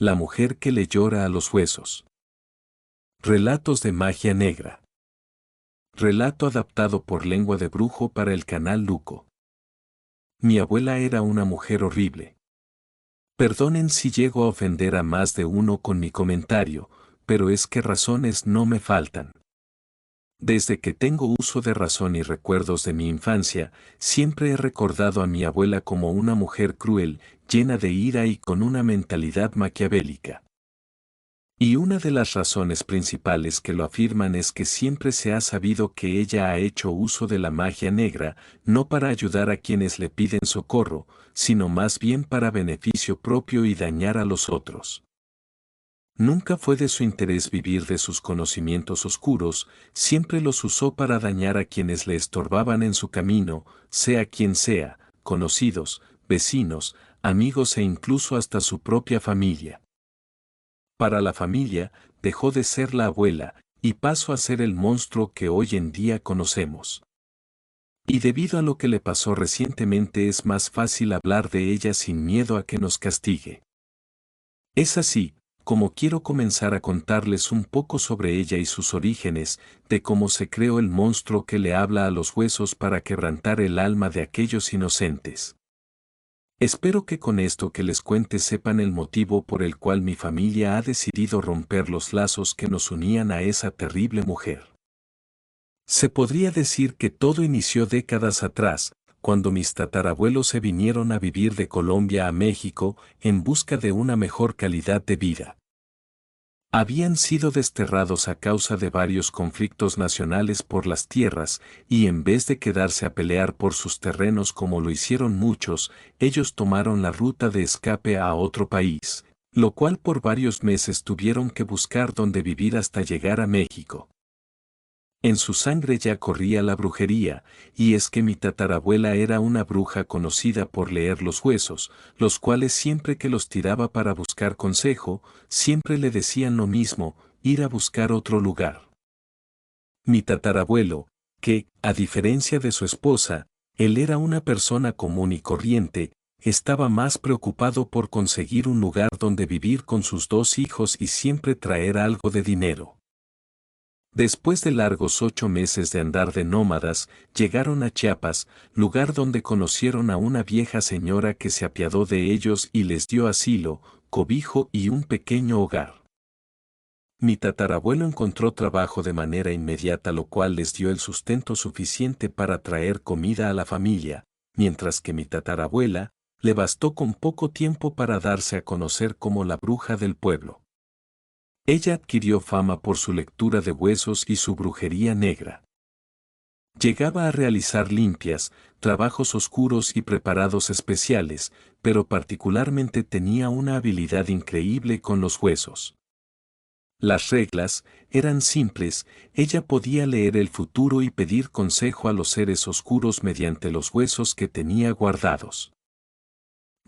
La mujer que le llora a los huesos. Relatos de magia negra. Relato adaptado por Lengua de Brujo para el canal Luco. Mi abuela era una mujer horrible. Perdonen si llego a ofender a más de uno con mi comentario, pero es que razones no me faltan. Desde que tengo uso de razón y recuerdos de mi infancia, siempre he recordado a mi abuela como una mujer cruel, llena de ira y con una mentalidad maquiavélica. Y una de las razones principales que lo afirman es que siempre se ha sabido que ella ha hecho uso de la magia negra, no para ayudar a quienes le piden socorro, sino más bien para beneficio propio y dañar a los otros. Nunca fue de su interés vivir de sus conocimientos oscuros, siempre los usó para dañar a quienes le estorbaban en su camino, sea quien sea, conocidos, vecinos, amigos e incluso hasta su propia familia. Para la familia, dejó de ser la abuela, y pasó a ser el monstruo que hoy en día conocemos. Y debido a lo que le pasó recientemente es más fácil hablar de ella sin miedo a que nos castigue. Es así, como quiero comenzar a contarles un poco sobre ella y sus orígenes, de cómo se creó el monstruo que le habla a los huesos para quebrantar el alma de aquellos inocentes. Espero que con esto que les cuente sepan el motivo por el cual mi familia ha decidido romper los lazos que nos unían a esa terrible mujer. Se podría decir que todo inició décadas atrás, cuando mis tatarabuelos se vinieron a vivir de Colombia a México en busca de una mejor calidad de vida. Habían sido desterrados a causa de varios conflictos nacionales por las tierras, y en vez de quedarse a pelear por sus terrenos como lo hicieron muchos, ellos tomaron la ruta de escape a otro país, lo cual por varios meses tuvieron que buscar dónde vivir hasta llegar a México. En su sangre ya corría la brujería, y es que mi tatarabuela era una bruja conocida por leer los huesos, los cuales siempre que los tiraba para buscar consejo, siempre le decían lo mismo, ir a buscar otro lugar. Mi tatarabuelo, que, a diferencia de su esposa, él era una persona común y corriente, estaba más preocupado por conseguir un lugar donde vivir con sus 2 hijos y siempre traer algo de dinero. Después de largos 8 meses de andar de nómadas, llegaron a Chiapas, lugar donde conocieron a una vieja señora que se apiadó de ellos y les dio asilo, cobijo y un pequeño hogar. Mi tatarabuelo encontró trabajo de manera inmediata, lo cual les dio el sustento suficiente para traer comida a la familia, mientras que mi tatarabuela, le bastó con poco tiempo para darse a conocer como la bruja del pueblo. Ella adquirió fama por su lectura de huesos y su brujería negra. Llegaba a realizar limpias, trabajos oscuros y preparados especiales, pero particularmente tenía una habilidad increíble con los huesos. Las reglas eran simples, ella podía leer el futuro y pedir consejo a los seres oscuros mediante los huesos que tenía guardados.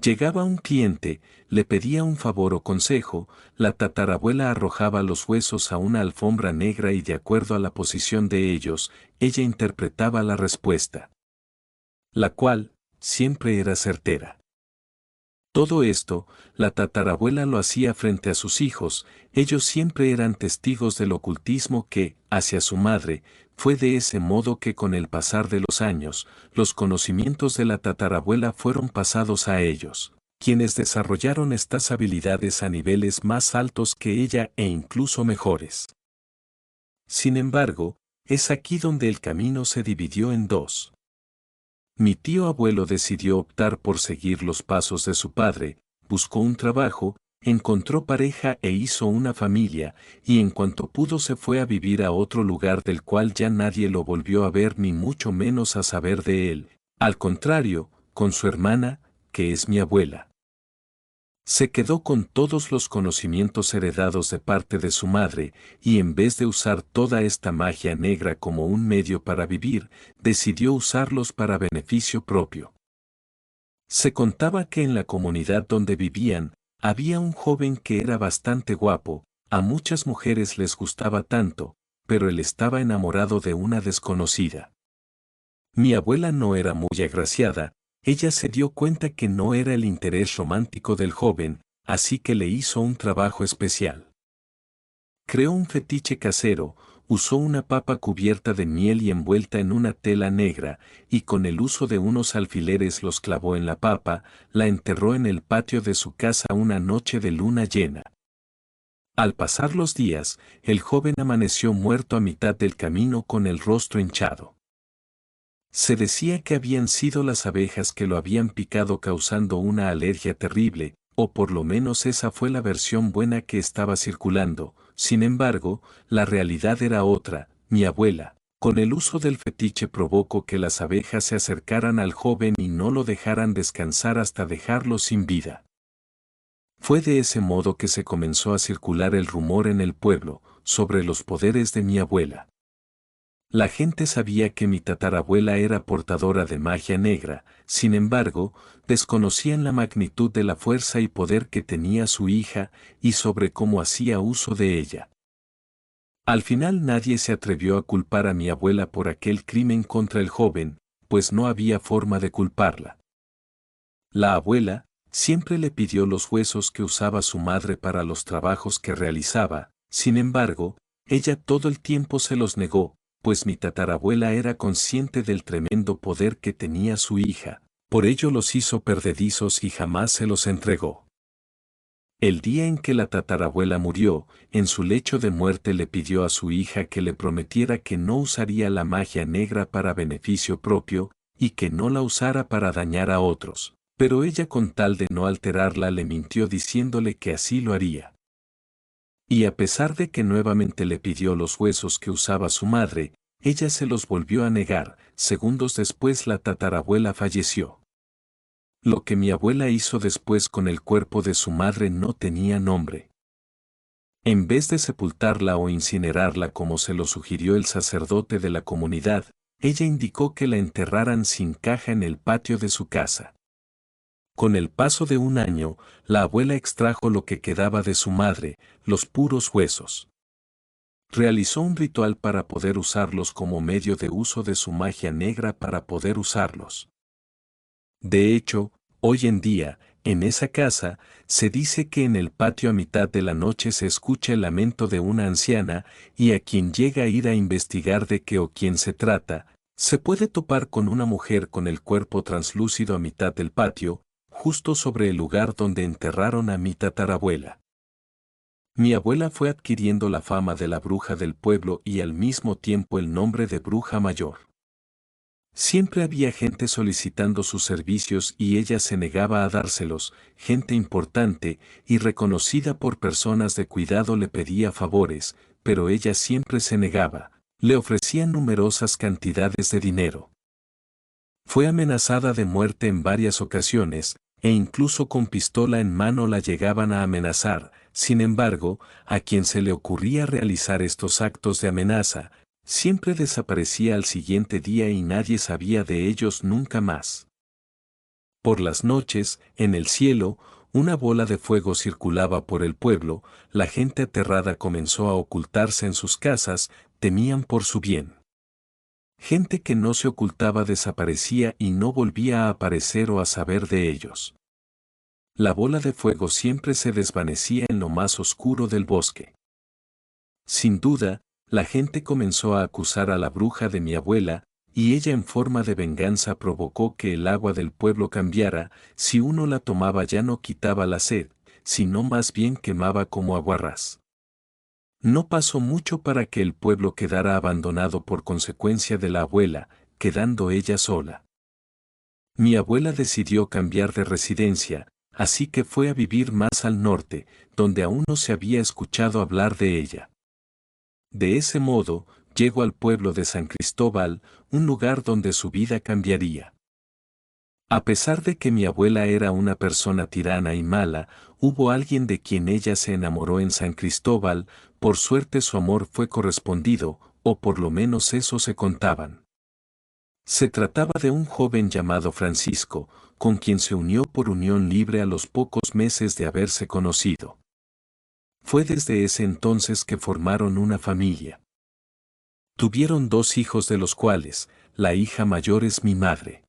Llegaba un cliente, le pedía un favor o consejo, la tatarabuela arrojaba los huesos a una alfombra negra y de acuerdo a la posición de ellos, ella interpretaba la respuesta, la cual siempre era certera. Todo esto, la tatarabuela lo hacía frente a sus hijos, ellos siempre eran testigos del ocultismo que, hacia su madre, fue de ese modo que con el pasar de los años, los conocimientos de la tatarabuela fueron pasados a ellos, quienes desarrollaron estas habilidades a niveles más altos que ella e incluso mejores. Sin embargo, es aquí donde el camino se dividió en dos. Mi tío abuelo decidió optar por seguir los pasos de su padre, buscó un trabajo, encontró pareja e hizo una familia, y en cuanto pudo se fue a vivir a otro lugar del cual ya nadie lo volvió a ver ni mucho menos a saber de él, al contrario, con su hermana, que es mi abuela. Se quedó con todos los conocimientos heredados de parte de su madre, y en vez de usar toda esta magia negra como un medio para vivir, decidió usarlos para beneficio propio. Se contaba que en la comunidad donde vivían, había un joven que era bastante guapo, a muchas mujeres les gustaba tanto, pero él estaba enamorado de una desconocida. Mi abuela no era muy agraciada. Ella se dio cuenta que no era el interés romántico del joven, así que le hizo un trabajo especial. Creó un fetiche casero, usó una papa cubierta de miel y envuelta en una tela negra, y con el uso de unos alfileres los clavó en la papa, la enterró en el patio de su casa una noche de luna llena. Al pasar los días, el joven amaneció muerto a mitad del camino con el rostro hinchado. Se decía que habían sido las abejas que lo habían picado causando una alergia terrible, o por lo menos esa fue la versión buena que estaba circulando. Sin embargo, la realidad era otra. Mi abuela, con el uso del fetiche, provocó que las abejas se acercaran al joven y no lo dejaran descansar hasta dejarlo sin vida. Fue de ese modo que se comenzó a circular el rumor en el pueblo sobre los poderes de mi abuela. La gente sabía que mi tatarabuela era portadora de magia negra, sin embargo, desconocían la magnitud de la fuerza y poder que tenía su hija y sobre cómo hacía uso de ella. Al final nadie se atrevió a culpar a mi abuela por aquel crimen contra el joven, pues no había forma de culparla. La abuela siempre le pidió los huesos que usaba su madre para los trabajos que realizaba, sin embargo, ella todo el tiempo se los negó, pues mi tatarabuela era consciente del tremendo poder que tenía su hija, por ello los hizo perdedizos y jamás se los entregó. El día en que la tatarabuela murió, en su lecho de muerte le pidió a su hija que le prometiera que no usaría la magia negra para beneficio propio, y que no la usara para dañar a otros, pero ella con tal de no alterarla le mintió diciéndole que así lo haría. Y a pesar de que nuevamente le pidió los huesos que usaba su madre, ella se los volvió a negar. Segundos después la tatarabuela falleció. Lo que mi abuela hizo después con el cuerpo de su madre no tenía nombre. En vez de sepultarla o incinerarla como se lo sugirió el sacerdote de la comunidad, ella indicó que la enterraran sin caja en el patio de su casa. Con el paso de un año, la abuela extrajo lo que quedaba de su madre, los puros huesos. Realizó un ritual para poder usarlos como medio de uso de su magia negra para poder usarlos. De hecho, hoy en día, en esa casa, se dice que en el patio a mitad de la noche se escucha el lamento de una anciana, y a quien llega a ir a investigar de qué o quién se trata, se puede topar con una mujer con el cuerpo translúcido a mitad del patio, justo sobre el lugar donde enterraron a mi tatarabuela. Mi abuela fue adquiriendo la fama de la bruja del pueblo y al mismo tiempo el nombre de bruja mayor. Siempre había gente solicitando sus servicios y ella se negaba a dárselos. Gente importante y reconocida por personas de cuidado le pedía favores, pero ella siempre se negaba. Le ofrecían numerosas cantidades de dinero. Fue amenazada de muerte en varias ocasiones, e incluso con pistola en mano la llegaban a amenazar. Sin embargo, a quien se le ocurría realizar estos actos de amenaza, siempre desaparecía al siguiente día y nadie sabía de ellos nunca más. Por las noches, en el cielo, una bola de fuego circulaba por el pueblo, la gente aterrada comenzó a ocultarse en sus casas, temían por su bien. Gente que no se ocultaba desaparecía y no volvía a aparecer o a saber de ellos. La bola de fuego siempre se desvanecía en lo más oscuro del bosque. Sin duda, la gente comenzó a acusar a la bruja de mi abuela, y ella en forma de venganza provocó que el agua del pueblo cambiara. Si uno la tomaba ya no quitaba la sed, sino más bien quemaba como aguarrás. No pasó mucho para que el pueblo quedara abandonado por consecuencia de la abuela, quedando ella sola. Mi abuela decidió cambiar de residencia, así que fue a vivir más al norte, donde aún no se había escuchado hablar de ella. De ese modo, llegó al pueblo de San Cristóbal, un lugar donde su vida cambiaría. A pesar de que mi abuela era una persona tirana y mala, hubo alguien de quien ella se enamoró en San Cristóbal. Por suerte su amor fue correspondido, o por lo menos eso se contaban. Se trataba de un joven llamado Francisco, con quien se unió por unión libre a los pocos meses de haberse conocido. Fue desde ese entonces que formaron una familia. Tuvieron 2 hijos de los cuales, la hija mayor es mi madre.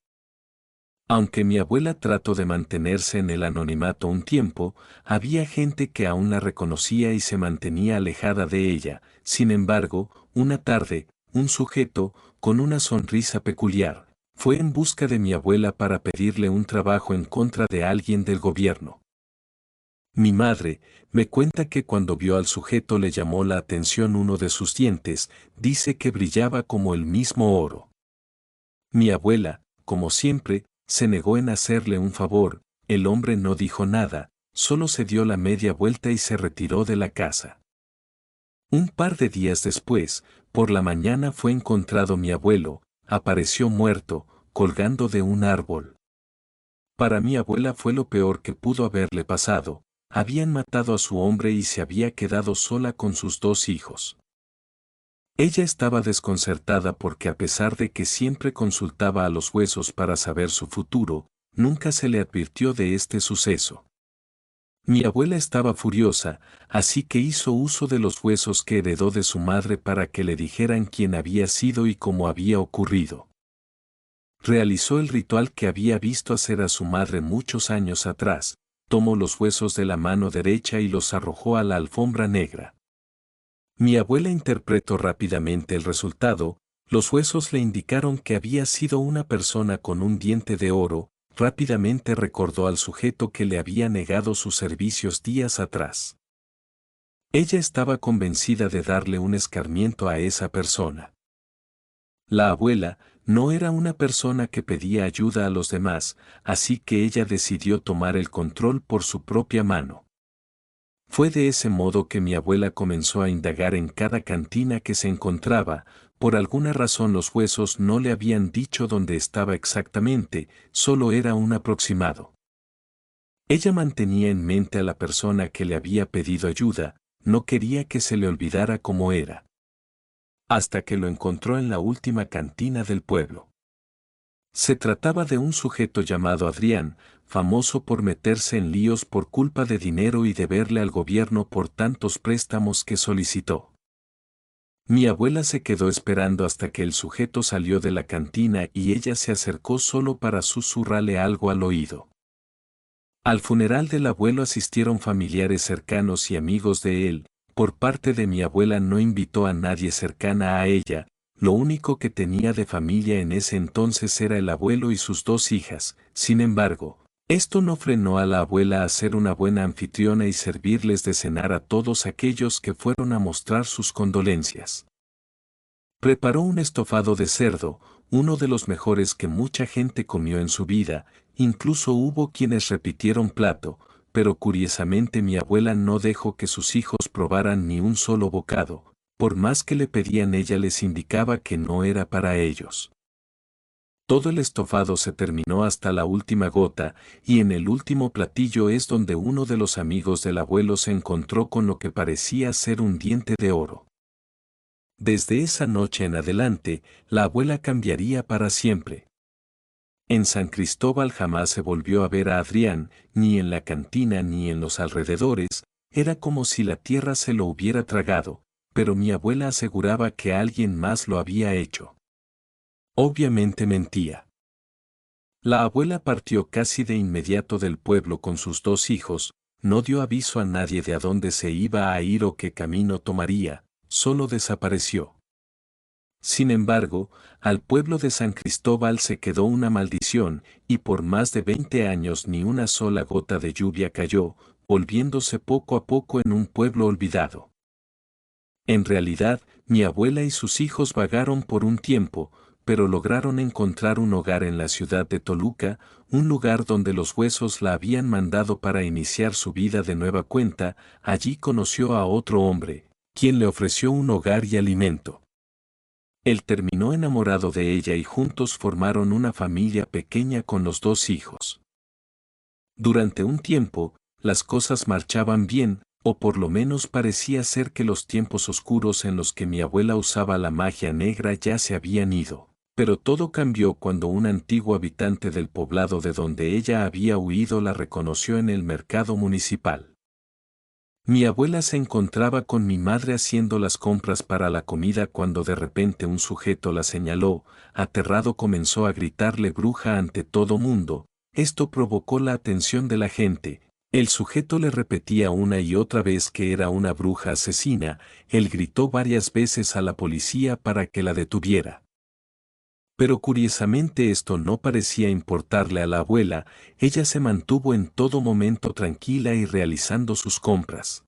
Aunque mi abuela trató de mantenerse en el anonimato un tiempo, había gente que aún la reconocía y se mantenía alejada de ella. Sin embargo, una tarde, un sujeto, con una sonrisa peculiar, fue en busca de mi abuela para pedirle un trabajo en contra de alguien del gobierno. Mi madre me cuenta que cuando vio al sujeto le llamó la atención uno de sus dientes, dice que brillaba como el mismo oro. Mi abuela, como siempre, se negó en hacerle un favor, el hombre no dijo nada, solo se dio la media vuelta y se retiró de la casa. Un par de días después, por la mañana fue encontrado mi abuelo, apareció muerto, colgando de un árbol. Para mi abuela fue lo peor que pudo haberle pasado, habían matado a su hombre y se había quedado sola con sus 2 hijos. Ella estaba desconcertada porque a pesar de que siempre consultaba a los huesos para saber su futuro, nunca se le advirtió de este suceso. Mi abuela estaba furiosa, así que hizo uso de los huesos que heredó de su madre para que le dijeran quién había sido y cómo había ocurrido. Realizó el ritual que había visto hacer a su madre muchos años atrás, tomó los huesos de la mano derecha y los arrojó a la alfombra negra. Mi abuela interpretó rápidamente el resultado, los huesos le indicaron que había sido una persona con un diente de oro, rápidamente recordó al sujeto que le había negado sus servicios días atrás. Ella estaba convencida de darle un escarmiento a esa persona. La abuela no era una persona que pedía ayuda a los demás, así que ella decidió tomar el control por su propia mano. Fue de ese modo que mi abuela comenzó a indagar en cada cantina que se encontraba, por alguna razón los huesos no le habían dicho dónde estaba exactamente, solo era un aproximado. Ella mantenía en mente a la persona que le había pedido ayuda, no quería que se le olvidara cómo era. Hasta que lo encontró en la última cantina del pueblo. Se trataba de un sujeto llamado Adrián, famoso por meterse en líos por culpa de dinero y deberle al gobierno por tantos préstamos que solicitó. Mi abuela se quedó esperando hasta que el sujeto salió de la cantina y ella se acercó solo para susurrarle algo al oído. Al funeral del abuelo asistieron familiares cercanos y amigos de él, por parte de mi abuela no invitó a nadie cercana a ella. Lo único que tenía de familia en ese entonces era el abuelo y sus 2 hijas, sin embargo, esto no frenó a la abuela a ser una buena anfitriona y servirles de cenar a todos aquellos que fueron a mostrar sus condolencias. Preparó un estofado de cerdo, uno de los mejores que mucha gente comió en su vida, incluso hubo quienes repitieron plato, pero curiosamente mi abuela no dejó que sus hijos probaran ni un solo bocado. Por más que le pedían ella les indicaba que no era para ellos. Todo el estofado se terminó hasta la última gota, y en el último platillo es donde uno de los amigos del abuelo se encontró con lo que parecía ser un diente de oro. Desde esa noche en adelante, la abuela cambiaría para siempre. En San Cristóbal jamás se volvió a ver a Adrián, ni en la cantina ni en los alrededores, era como si la tierra se lo hubiera tragado, pero mi abuela aseguraba que alguien más lo había hecho. Obviamente mentía. La abuela partió casi de inmediato del pueblo con sus 2 hijos, no dio aviso a nadie de a dónde se iba a ir o qué camino tomaría, solo desapareció. Sin embargo, al pueblo de San Cristóbal se quedó una maldición, y por más de 20 años ni una sola gota de lluvia cayó, volviéndose poco a poco en un pueblo olvidado. En realidad, mi abuela y sus hijos vagaron por un tiempo, pero lograron encontrar un hogar en la ciudad de Toluca, un lugar donde los huesos la habían mandado para iniciar su vida de nueva cuenta. Allí conoció a otro hombre, quien le ofreció un hogar y alimento. Él terminó enamorado de ella y juntos formaron una familia pequeña con los 2 hijos. Durante un tiempo, las cosas marchaban bien, o por lo menos parecía ser que los tiempos oscuros en los que mi abuela usaba la magia negra ya se habían ido. Pero todo cambió cuando un antiguo habitante del poblado de donde ella había huido la reconoció en el mercado municipal. Mi abuela se encontraba con mi madre haciendo las compras para la comida cuando de repente un sujeto la señaló, aterrado comenzó a gritarle bruja ante todo mundo. Esto provocó la atención de la gente. El sujeto le repetía una y otra vez que era una bruja asesina. Él gritó varias veces a la policía para que la detuviera. Pero curiosamente esto no parecía importarle a la abuela, ella se mantuvo en todo momento tranquila y realizando sus compras.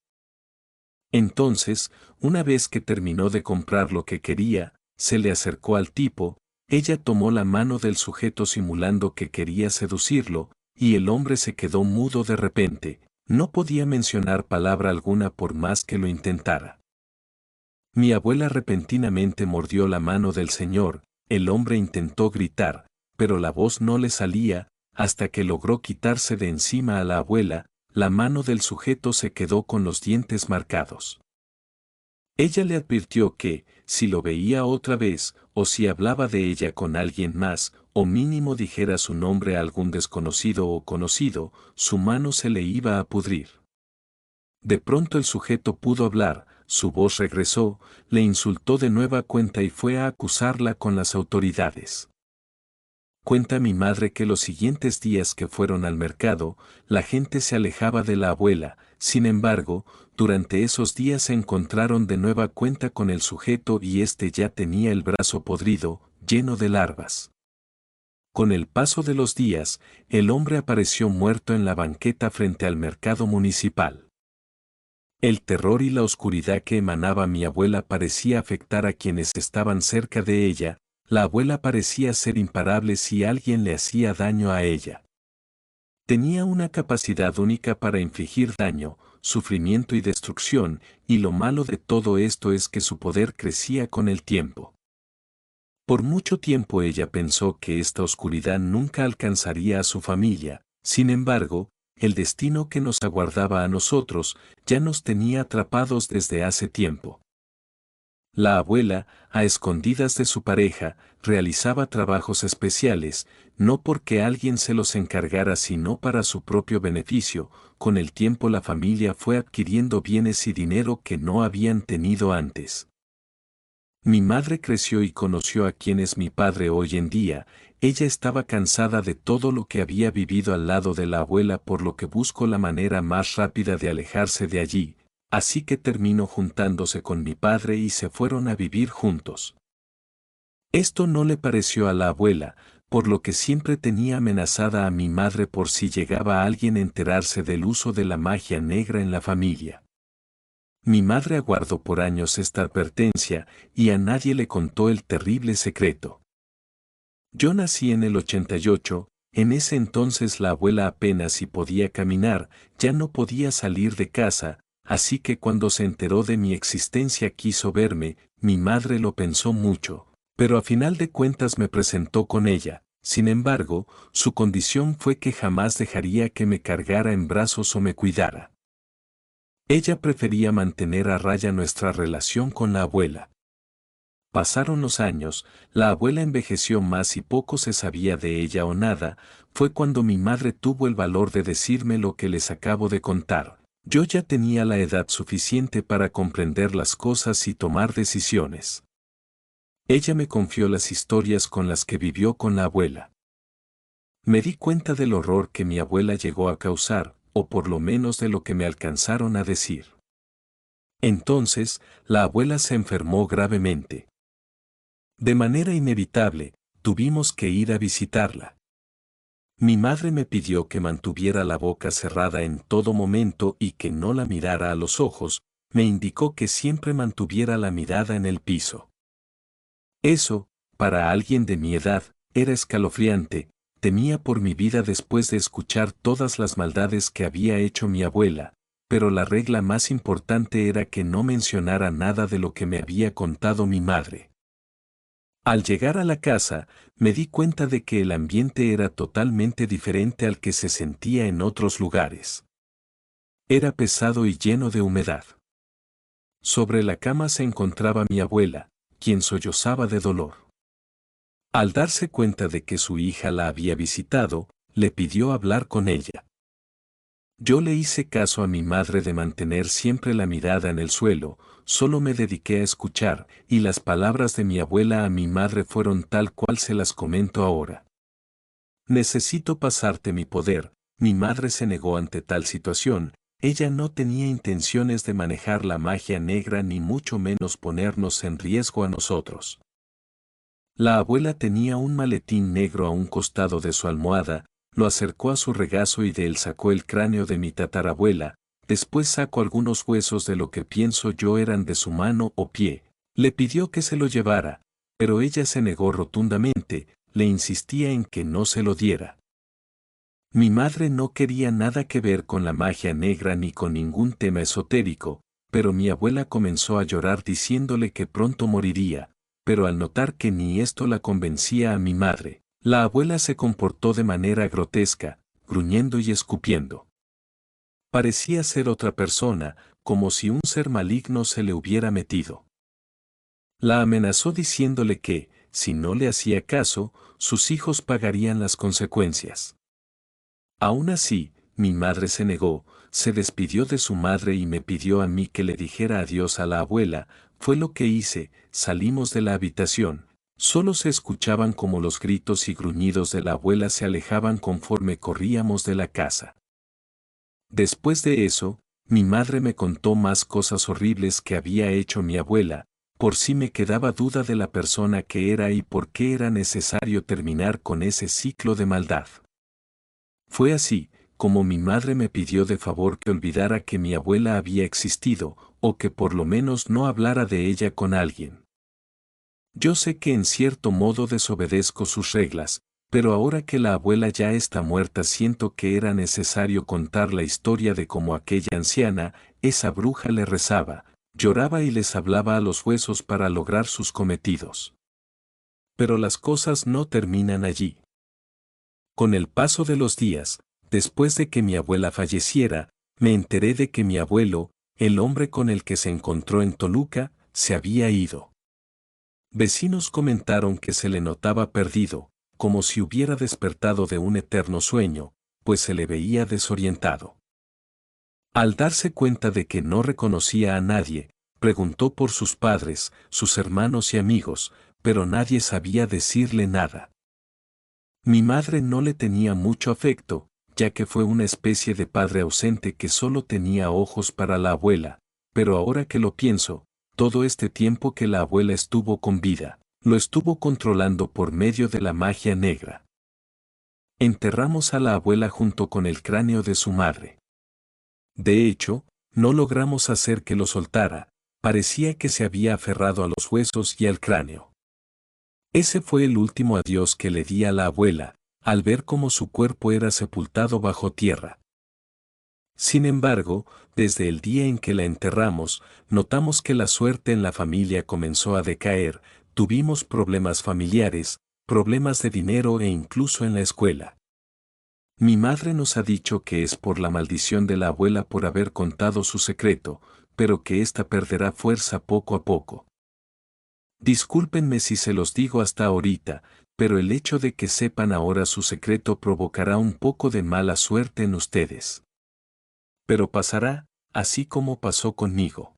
Entonces, una vez que terminó de comprar lo que quería, se le acercó al tipo, ella tomó la mano del sujeto simulando que quería seducirlo, y el hombre se quedó mudo de repente, no podía mencionar palabra alguna por más que lo intentara. Mi abuela repentinamente mordió la mano del señor, el hombre intentó gritar, pero la voz no le salía, hasta que logró quitarse de encima a la abuela, la mano del sujeto se quedó con los dientes marcados. Ella le advirtió que, si lo veía otra vez, o si hablaba de ella con alguien más, o mínimo dijera su nombre a algún desconocido o conocido, su mano se le iba a pudrir. De pronto el sujeto pudo hablar, su voz regresó, le insultó de nueva cuenta y fue a acusarla con las autoridades. Cuenta mi madre que los siguientes días que fueron al mercado, la gente se alejaba de la abuela, sin embargo, durante esos días se encontraron de nueva cuenta con el sujeto y éste ya tenía el brazo podrido, lleno de larvas. Con el paso de los días, el hombre apareció muerto en la banqueta frente al mercado municipal. El terror y la oscuridad que emanaba mi abuela parecía afectar a quienes estaban cerca de ella. La abuela parecía ser imparable si alguien le hacía daño a ella. Tenía una capacidad única para infligir daño, sufrimiento y destrucción, y lo malo de todo esto es que su poder crecía con el tiempo. Por mucho tiempo ella pensó que esta oscuridad nunca alcanzaría a su familia, sin embargo, el destino que nos aguardaba a nosotros ya nos tenía atrapados desde hace tiempo. La abuela, a escondidas de su pareja, realizaba trabajos especiales, no porque alguien se los encargara sino para su propio beneficio. Con el tiempo la familia fue adquiriendo bienes y dinero que no habían tenido antes. Mi madre creció y conoció a quien es mi padre hoy en día. Ella estaba cansada de todo lo que había vivido al lado de la abuela, por lo que buscó la manera más rápida de alejarse de allí. Así que terminó juntándose con mi padre y se fueron a vivir juntos. Esto no le pareció a la abuela, por lo que siempre tenía amenazada a mi madre por si llegaba alguien a enterarse del uso de la magia negra en la familia. Mi madre aguardó por años esta advertencia y a nadie le contó el terrible secreto. Yo nací en el 88, en ese entonces la abuela apenas si podía caminar, ya no podía salir de casa, así que cuando se enteró de mi existencia quiso verme. Mi madre lo pensó mucho, pero a final de cuentas me presentó con ella. Sin embargo, su condición fue que jamás dejaría que me cargara en brazos o me cuidara. Ella prefería mantener a raya nuestra relación con la abuela. Pasaron los años, la abuela envejeció más y poco se sabía de ella o nada. Fue cuando mi madre tuvo el valor de decirme lo que les acabo de contar. Yo ya tenía la edad suficiente para comprender las cosas y tomar decisiones. Ella me confió las historias con las que vivió con la abuela. Me di cuenta del horror que mi abuela llegó a causar, o por lo menos de lo que me alcanzaron a decir. Entonces, la abuela se enfermó gravemente. De manera inevitable, tuvimos que ir a visitarla. Mi madre me pidió que mantuviera la boca cerrada en todo momento y que no la mirara a los ojos. Me indicó que siempre mantuviera la mirada en el piso. Eso, para alguien de mi edad, era escalofriante. Temía por mi vida después de escuchar todas las maldades que había hecho mi abuela, pero la regla más importante era que no mencionara nada de lo que me había contado mi madre. Al llegar a la casa, me di cuenta de que el ambiente era totalmente diferente al que se sentía en otros lugares. Era pesado y lleno de humedad. Sobre la cama se encontraba mi abuela, quien sollozaba de dolor. Al darse cuenta de que su hija la había visitado, le pidió hablar con ella. Yo le hice caso a mi madre de mantener siempre la mirada en el suelo, solo me dediqué a escuchar, y las palabras de mi abuela a mi madre fueron tal cual se las comento ahora. Necesito pasarte mi poder. Mi madre se negó ante tal situación, ella no tenía intenciones de manejar la magia negra ni mucho menos ponernos en riesgo a nosotros. La abuela tenía un maletín negro a un costado de su almohada, lo acercó a su regazo y de él sacó el cráneo de mi tatarabuela, después sacó algunos huesos de lo que pienso yo eran de su mano o pie, le pidió que se lo llevara, pero ella se negó rotundamente, le insistía en que no se lo diera. Mi madre no quería nada que ver con la magia negra ni con ningún tema esotérico, pero mi abuela comenzó a llorar diciéndole que pronto moriría, pero al notar que ni esto la convencía a mi madre, la abuela se comportó de manera grotesca, gruñendo y escupiendo. Parecía ser otra persona, como si un ser maligno se le hubiera metido. La amenazó diciéndole que, si no le hacía caso, sus hijos pagarían las consecuencias. Aún así, mi madre se negó, se despidió de su madre y me pidió a mí que le dijera adiós a la abuela, fue lo que hice, salimos de la habitación. Solo se escuchaban como los gritos y gruñidos de la abuela se alejaban conforme corríamos de la casa. Después de eso, mi madre me contó más cosas horribles que había hecho mi abuela, por si me quedaba duda de la persona que era y por qué era necesario terminar con ese ciclo de maldad. Fue así, como mi madre me pidió de favor que olvidara que mi abuela había existido, o que por lo menos no hablara de ella con alguien. Yo sé que en cierto modo desobedezco sus reglas, pero ahora que la abuela ya está muerta siento que era necesario contar la historia de cómo aquella anciana, esa bruja le rezaba, lloraba y les hablaba a los huesos para lograr sus cometidos. Pero las cosas no terminan allí. Con el paso de los días, después de que mi abuela falleciera, me enteré de que mi abuelo, el hombre con el que se encontró en Toluca, se había ido. Vecinos comentaron que se le notaba perdido, como si hubiera despertado de un eterno sueño, pues se le veía desorientado. Al darse cuenta de que no reconocía a nadie, preguntó por sus padres, sus hermanos y amigos, pero nadie sabía decirle nada. Mi madre no le tenía mucho afecto, ya que fue una especie de padre ausente que solo tenía ojos para la abuela, pero ahora que lo pienso, todo este tiempo que la abuela estuvo con vida, lo estuvo controlando por medio de la magia negra. Enterramos a la abuela junto con el cráneo de su madre. De hecho, no logramos hacer que lo soltara, parecía que se había aferrado a los huesos y al cráneo. Ese fue el último adiós que le di a la abuela, al ver cómo su cuerpo era sepultado bajo tierra. Sin embargo, desde el día en que la enterramos, notamos que la suerte en la familia comenzó a decaer, tuvimos problemas familiares, problemas de dinero e incluso en la escuela. Mi madre nos ha dicho que es por la maldición de la abuela por haber contado su secreto, pero que ésta perderá fuerza poco a poco. Discúlpenme si se los digo hasta ahorita, pero el hecho de que sepan ahora su secreto provocará un poco de mala suerte en ustedes. Pero pasará, así como pasó conmigo.